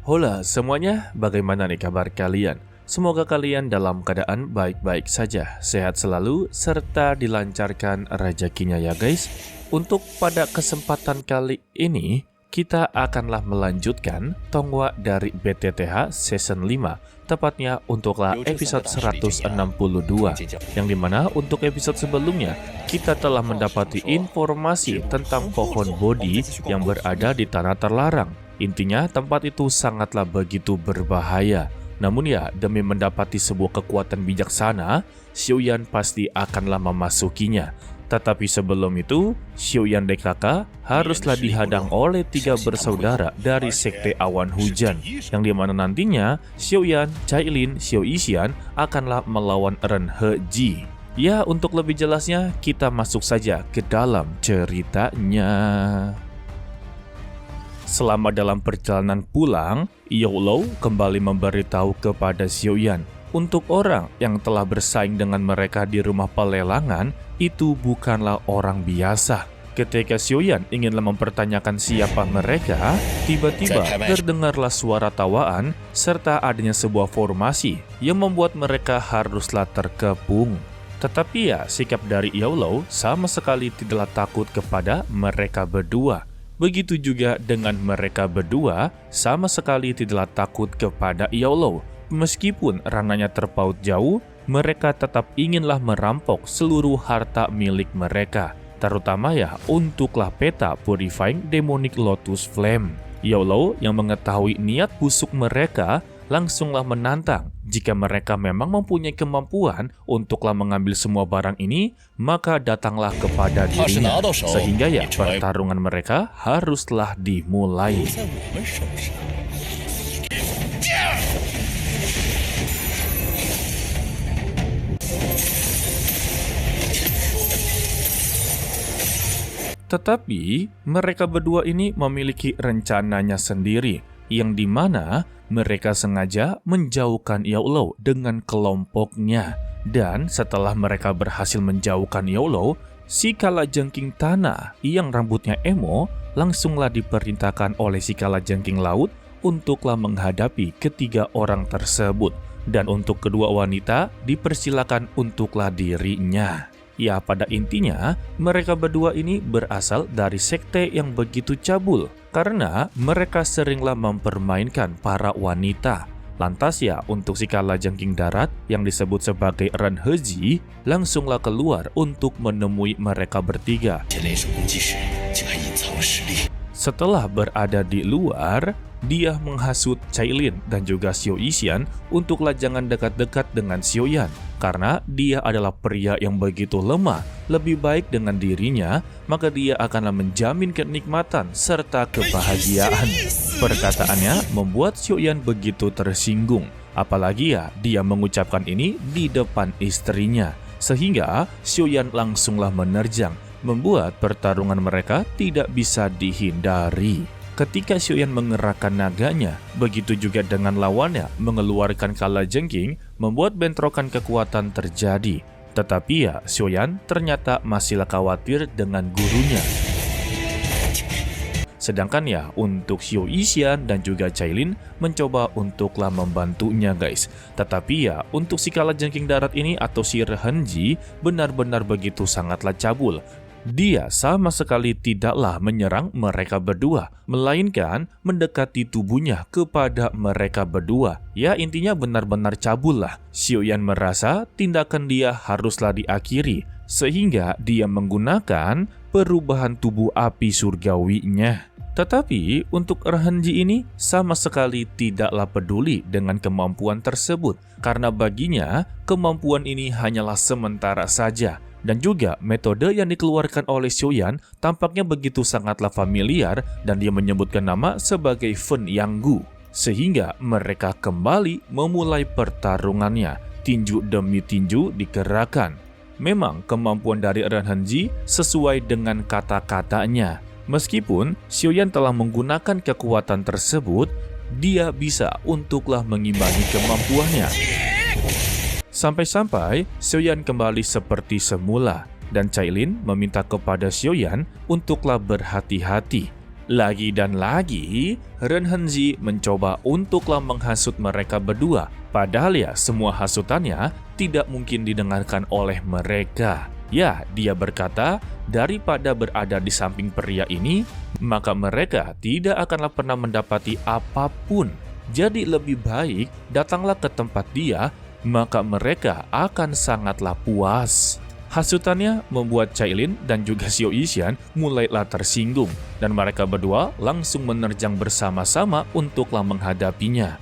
Hola semuanya, bagaimana nih kabar kalian? Semoga kalian dalam keadaan baik-baik saja, sehat selalu, serta dilancarkan rezekinya ya guys. Untuk pada kesempatan kali ini, kita akanlah melanjutkan Tonghua dari BTTH Season 5, tepatnya untuklah episode 162, yang dimana untuk episode sebelumnya, kita telah mendapati informasi tentang pohon Bodhi yang berada di tanah terlarang. Intinya, tempat itu sangatlah begitu berbahaya. Namun ya, demi mendapati sebuah kekuatan bijaksana, Xiuyan pasti akanlah memasukinya. Tetapi sebelum itu, Xiuyan DKK haruslah dihadang oleh 3 bersaudara dari Sekte Awan Hujan, yang dimana nantinya Xiuyan, Cailin, Xiao Yixian akanlah melawan Ren He. Ya, untuk lebih jelasnya, kita masuk saja ke dalam ceritanya. Selama dalam perjalanan pulang, Youlo kembali memberitahu kepada Xiuyan, untuk orang yang telah bersaing dengan mereka di rumah pelelangan, itu bukanlah orang biasa. Ketika Xiuyan inginlah mempertanyakan siapa mereka, tiba-tiba terdengarlah suara tawaan, serta adanya sebuah formasi yang membuat mereka haruslah terkepung. Tetapi ya, sikap dari Youlo sama sekali tidaklah takut kepada mereka berdua. Begitu juga dengan mereka berdua, sama sekali tidaklah takut kepada Youlo. Meskipun rananya terpaut jauh, mereka tetap inginlah merampok seluruh harta milik mereka. Terutama ya untuklah peta Purifying Demonic Lotus Flame. Youlo yang mengetahui niat busuk mereka, langsunglah menantang jika mereka memang mempunyai kemampuan untuklah mengambil semua barang ini, maka datanglah kepada dirinya. Sehingga ya pertarungan mereka haruslah dimulai. Tetapi mereka berdua ini memiliki rencananya sendiri, yang dimana mereka sengaja menjauhkan Youlo dengan kelompoknya. Dan setelah mereka berhasil menjauhkan Youlo, si kalajengking tanah yang rambutnya emo langsunglah diperintahkan oleh si kalajengking laut untuklah menghadapi ketiga orang tersebut. Dan untuk kedua wanita dipersilakan untuklah dirinya. Ya, pada intinya, mereka berdua ini berasal dari sekte yang begitu cabul, karena mereka seringlah mempermainkan para wanita. Lantas ya, untuk si kalajengking darat yang disebut sebagai Ren He langsunglah keluar untuk menemui mereka bertiga. Setelah berada di luar, dia menghasut Cailin dan juga Xiao Yixian untuklah jangan dekat-dekat dengan Xiuyan, karena dia adalah pria yang begitu lemah. Lebih baik dengan dirinya, maka dia akanlah menjamin kenikmatan serta kebahagiaan. Perkataannya membuat Xiuyan begitu tersinggung, apalagi ya dia mengucapkan ini di depan istrinya. Sehingga Xiuyan langsunglah menerjang, membuat pertarungan mereka tidak bisa dihindari. Ketika Xiuyan mengerahkan naganya, begitu juga dengan lawannya mengeluarkan kalajengking, membuat bentrokan kekuatan terjadi. Tetapi ya, Xiuyan ternyata masihlah khawatir dengan gurunya. Sedangkan ya, untuk Xiao Yixian dan juga Cailin mencoba untuklah membantunya guys. Tetapi ya, untuk si kalajengking darat ini atau si Ren He benar-benar begitu sangatlah cabul. Dia sama sekali tidaklah menyerang mereka berdua, melainkan mendekati tubuhnya kepada mereka berdua. Ya, intinya benar-benar cabul lah. Xiuyan merasa tindakan dia haruslah diakhiri, sehingga dia menggunakan perubahan tubuh api surgawinya. Tetapi untuk Ren He ini sama sekali tidaklah peduli dengan kemampuan tersebut, karena baginya kemampuan ini hanyalah sementara saja. Dan juga metode yang dikeluarkan oleh Xiuyan tampaknya begitu sangatlah familiar dan dia menyebutkan nama sebagai Fen Yanggu. Sehingga mereka kembali memulai pertarungannya. Tinju demi tinju dikerahkan. Memang kemampuan dari Ren He sesuai dengan kata-katanya. Meskipun Xiuyan telah menggunakan kekuatan tersebut, dia bisa untuklah mengimbangi kemampuannya. Sampai-sampai Xiuyan kembali seperti semula dan Cailin meminta kepada Xiuyan untuklah berhati-hati. Lagi dan lagi, Ren Hengzi mencoba untuklah menghasut mereka berdua. Padahal ya semua hasutannya tidak mungkin didengarkan oleh mereka. Ya, dia berkata, daripada berada di samping pria ini, maka mereka tidak akanlah pernah mendapati apapun. Jadi lebih baik datanglah ke tempat dia, maka mereka akan sangatlah puas. Hasutannya membuat Cailin dan juga Xiao Yixuan mulailah tersinggung, dan mereka berdua langsung menerjang bersama-sama untuklah menghadapinya.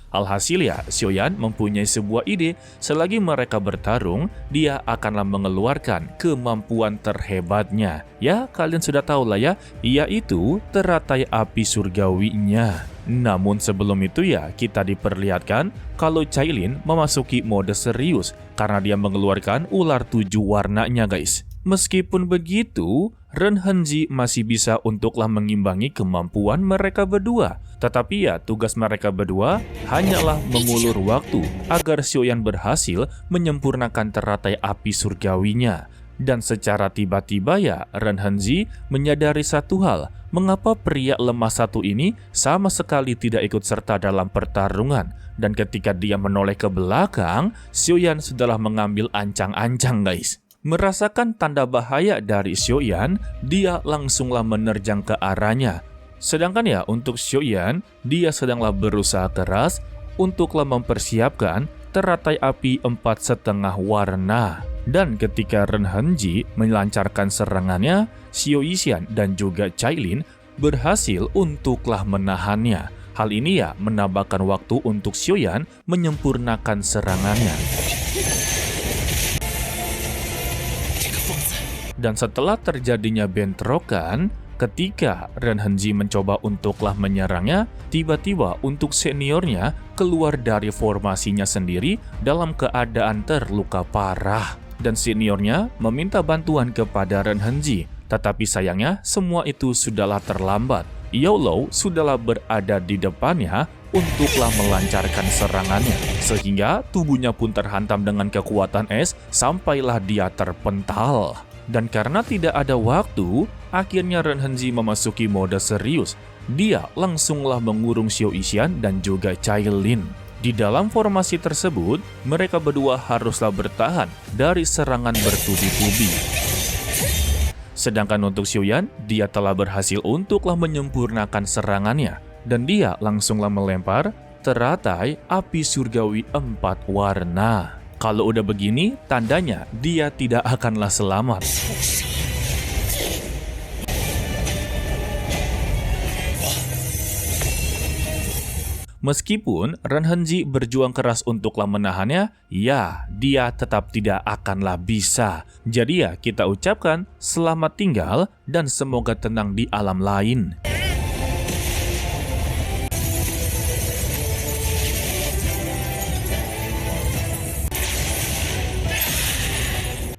Alhasil ya, Xiaoyan mempunyai sebuah ide, selagi mereka bertarung, dia akanlah mengeluarkan kemampuan terhebatnya. Ya, kalian sudah tahu lah ya, yaitu teratai api surgawinya. Namun sebelum itu ya, kita diperlihatkan kalau Cailin memasuki mode serius, karena dia mengeluarkan ular 7 warnanya guys. Meskipun begitu, Ren Hengzi masih bisa untuklah mengimbangi kemampuan mereka berdua. Tetapi ya, tugas mereka berdua hanyalah mengulur waktu agar Xiaoyan berhasil menyempurnakan teratai api surgawinya. Dan secara tiba-tiba ya, Ren Hengzi menyadari satu hal, mengapa pria lemah satu ini sama sekali tidak ikut serta dalam pertarungan. Dan ketika dia menoleh ke belakang, Xiaoyan sudahlah mengambil ancang-ancang guys. Merasakan tanda bahaya dari Xiaoyan, dia langsunglah menerjang ke arahnya. Sedangkan ya untuk Xiaoyan, dia sedanglah berusaha keras untuklah mempersiapkan teratai api 4,5 warna. Dan ketika Ren Hengzi melancarkan serangannya, Xiao Yixuan dan juga Cailin berhasil untuklah menahannya. Hal ini ya menambahkan waktu untuk Xiaoyan menyempurnakan serangannya. Dan setelah terjadinya bentrokan, ketika Ren Hengzi mencoba untuklah menyerangnya, tiba-tiba untuk seniornya keluar dari formasinya sendiri dalam keadaan terluka parah. Dan seniornya meminta bantuan kepada Ren Hengzi, tetapi sayangnya semua itu sudahlah terlambat. Yao Lou sudahlah berada di depannya untuklah melancarkan serangannya, sehingga tubuhnya pun terhantam dengan kekuatan es sampailah dia terpental. Dan karena tidak ada waktu, akhirnya Ren Hengzi memasuki mode serius. Dia langsunglah mengurung Xiao Yixuan dan juga Cailin. Di dalam formasi tersebut, mereka berdua haruslah bertahan dari serangan bertubi-tubi. Sedangkan untuk Xiaoyan, dia telah berhasil untuklah menyempurnakan serangannya. Dan dia langsunglah melempar teratai api surgawi 4 warna. Kalau udah begini, tandanya dia tidak akanlah selamat. Meskipun Ren Hengzi berjuang keras untuklah menahannya, ya, dia tetap tidak akanlah bisa. Jadi ya, kita ucapkan selamat tinggal dan semoga tenang di alam lain.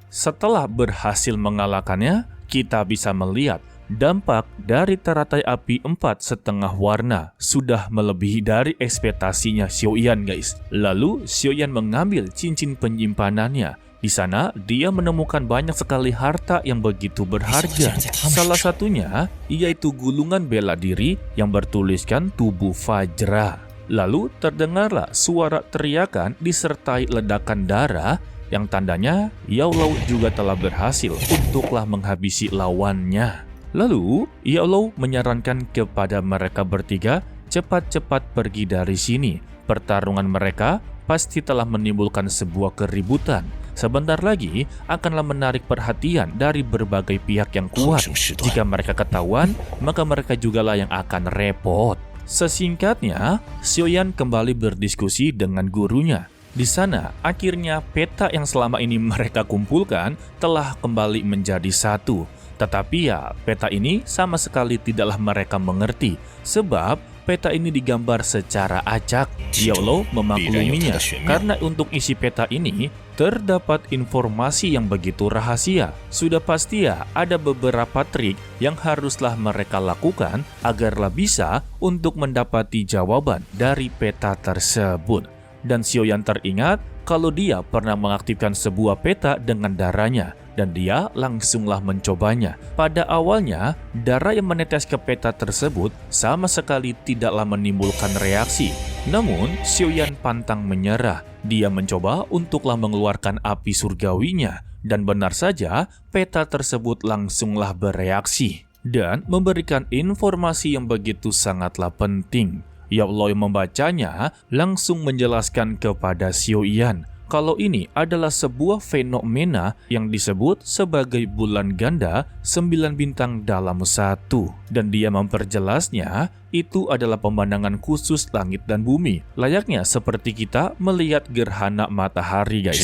Setelah berhasil mengalahkannya, kita bisa melihat dampak dari teratai api 4,5 warna sudah melebihi dari ekspektasinya Xiaoyan guys. Lalu Xiaoyan mengambil cincin penyimpanannya. Di sana dia menemukan banyak sekali harta yang begitu berharga. Salah satunya yaitu gulungan bela diri yang bertuliskan tubuh Fajra. Lalu terdengarlah suara teriakan disertai ledakan darah yang tandanya Yao Lou juga telah berhasil untuklah menghabisi lawannya. Lalu Yao Lou menyarankan kepada mereka bertiga cepat-cepat pergi dari sini. Pertarungan mereka pasti telah menimbulkan sebuah keributan. Sebentar lagi akanlah menarik perhatian dari berbagai pihak yang kuat. Jika mereka ketahuan, maka mereka jugalah yang akan repot. Sesingkatnya, Xiaoyan kembali berdiskusi dengan gurunya. Di sana, akhirnya peta yang selama ini mereka kumpulkan telah kembali menjadi satu. Tetapi ya, peta ini sama sekali tidaklah mereka mengerti, sebab peta ini digambar secara acak. Yao Lou memakluminya, karena untuk isi peta ini terdapat informasi yang begitu rahasia. Sudah pasti ya, ada beberapa trik yang haruslah mereka lakukan agarlah bisa untuk mendapati jawaban dari peta tersebut. Dan Xiaoyan teringat kalau dia pernah mengaktifkan sebuah peta dengan darahnya, dan dia langsunglah mencobanya. Pada awalnya, darah yang menetes ke peta tersebut sama sekali tidaklah menimbulkan reaksi. Namun, Xiaoyan pantang menyerah. Dia mencoba untuklah mengeluarkan api surgawinya, dan benar saja peta tersebut langsunglah bereaksi dan memberikan informasi yang begitu sangatlah penting. Yao Lao yang membacanya langsung menjelaskan kepada Xiaoyan kalau ini adalah sebuah fenomena yang disebut sebagai bulan ganda 9 bintang dalam satu. Dan dia memperjelasnya itu adalah pemandangan khusus langit dan bumi, layaknya seperti kita melihat gerhana matahari, guys.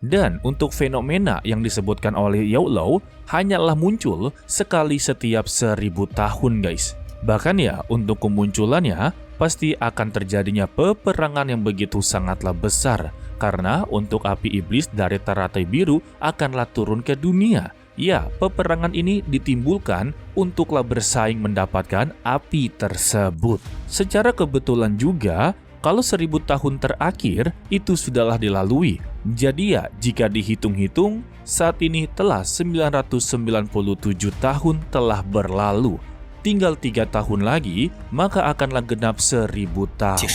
Dan untuk fenomena yang disebutkan oleh Yao Lao hanyalah muncul sekali setiap 1000 tahun, guys. Bahkan ya, untuk kemunculannya pasti akan terjadinya peperangan yang begitu sangatlah besar, karena untuk api iblis dari teratai biru akanlah turun ke dunia. Ya, peperangan ini ditimbulkan untuklah bersaing mendapatkan api tersebut. Secara kebetulan juga, kalau 1000 tahun terakhir itu sudahlah dilalui. Jadi ya, jika dihitung-hitung, saat ini telah 997 tahun telah berlalu. Tinggal 3 tahun lagi, maka akanlah genap 1000 tahun.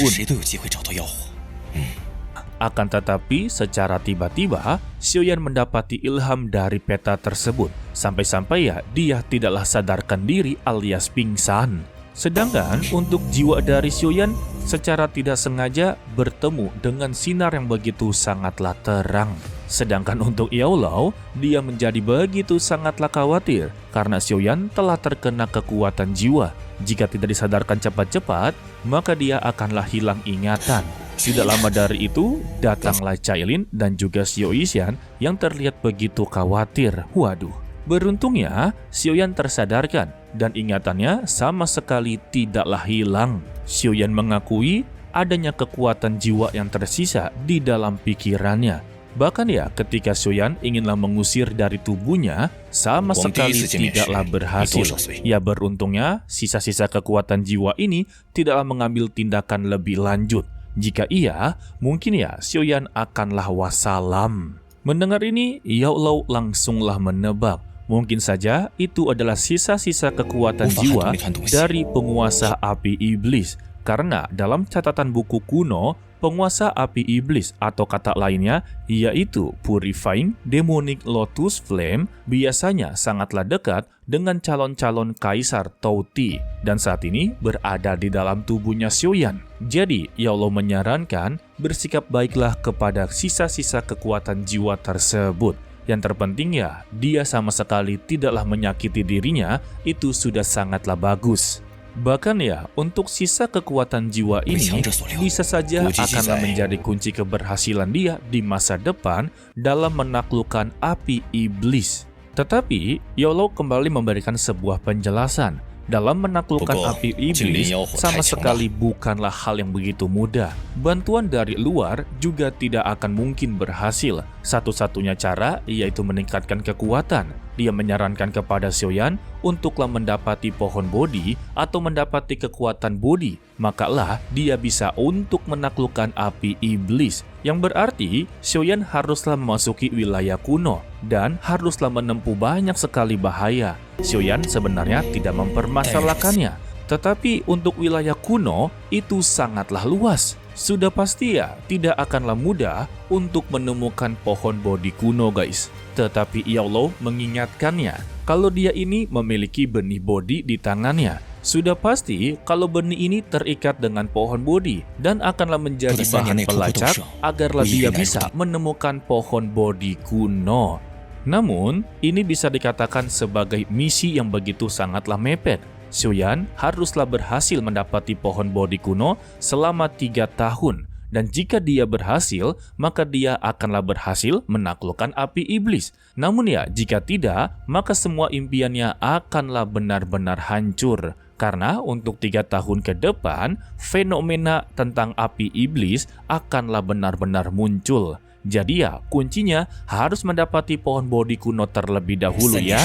Akan tetapi, secara tiba-tiba, Xiaoyan mendapati ilham dari peta tersebut. Sampai-sampai ya, dia tidaklah sadarkan diri alias pingsan. Sedangkan untuk jiwa dari Xiaoyan, secara tidak sengaja bertemu dengan sinar yang begitu sangatlah terang. Sedangkan untuk Yao Lao, dia menjadi begitu sangatlah khawatir karena Xiaoyan telah terkena kekuatan jiwa. Jika tidak disadarkan cepat-cepat, maka dia akanlah hilang ingatan. Tidak lama dari itu, datanglah Cailin dan juga Xiao Yishan yang terlihat begitu khawatir. Waduh, beruntungnya Xiaoyan tersadarkan dan ingatannya sama sekali tidaklah hilang. Xiaoyan mengakui adanya kekuatan jiwa yang tersisa di dalam pikirannya. Bahkan ya, ketika Xiaoyan inginlah mengusir dari tubuhnya, sama sekali tidaklah berhasil. Ya, beruntungnya sisa-sisa kekuatan jiwa ini tidaklah mengambil tindakan lebih lanjut. Jika iya, mungkin ya Xiaoyan akanlah wassalam. Mendengar ini, Yao Lao langsunglah menebak. Mungkin saja itu adalah sisa-sisa kekuatan jiwa dari penguasa api iblis. Karena dalam catatan buku kuno, penguasa api iblis atau kata lainnya yaitu Purifying Demonic Lotus Flame biasanya sangatlah dekat dengan calon-calon kaisar Tauti dan saat ini berada di dalam tubuhnya Xiaoyan. Jadi Yao Lao menyarankan bersikap baiklah kepada sisa-sisa kekuatan jiwa tersebut. Yang terpenting ya, dia sama sekali tidaklah menyakiti dirinya, itu sudah sangatlah bagus. Bahkan ya, untuk sisa kekuatan jiwa ini bisa saja akanlah menjadi kunci keberhasilan dia di masa depan dalam menaklukkan api iblis. Tetapi, Yao Lao kembali memberikan sebuah penjelasan. Dalam menaklukkan api iblis sama sekali bukanlah hal yang begitu mudah. Bantuan dari luar juga tidak akan mungkin berhasil. Satu-satunya cara yaitu meningkatkan kekuatan. Dia menyarankan kepada Xiaoyan untuklah mendapati pohon Bodhi atau mendapati kekuatan Bodhi, makalah dia bisa untuk menaklukkan api iblis. Yang berarti Xiaoyan haruslah memasuki wilayah kuno dan haruslah menempuh banyak sekali bahaya. Xiaoyan sebenarnya tidak mempermasalahkannya, tetapi untuk wilayah kuno itu sangatlah luas. Sudah pasti ya tidak akanlah mudah untuk menemukan pohon Bodhi kuno, guys. Tetapi Yao Lao mengingatkannya kalau dia ini memiliki benih Bodhi di tangannya. Sudah pasti kalau benih ini terikat dengan pohon Bodhi dan akanlah menjadi bahan pelacak agarlah dia bisa menemukan pohon Bodhi kuno. Namun, ini bisa dikatakan sebagai misi yang begitu sangatlah mepet. Xiaoyan haruslah berhasil mendapati pohon Bodhi kuno selama 3 tahun. Dan jika dia berhasil, maka dia akanlah berhasil menaklukkan api iblis. Namun ya, jika tidak, maka semua impiannya akanlah benar-benar hancur. Karena untuk 3 tahun ke depan, fenomena tentang api iblis akanlah benar-benar muncul. Jadi ya, kuncinya harus mendapati pohon Bodhi kuno terlebih dahulu ya.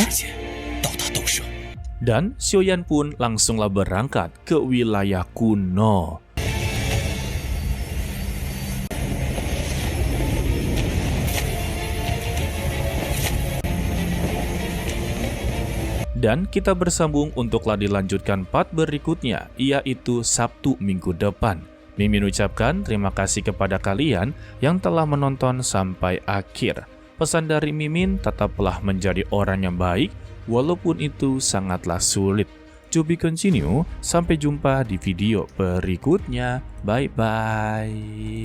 Dan Xiaoyan pun langsunglah berangkat ke wilayah kuno. Dan kita bersambung untuklah dilanjutkan part berikutnya, yaitu Sabtu minggu depan. Mimin ucapkan terima kasih kepada kalian yang telah menonton sampai akhir. Pesan dari Mimin, tetaplah menjadi orang yang baik, walaupun itu sangatlah sulit. To be continue, sampai jumpa di video berikutnya. Bye-bye.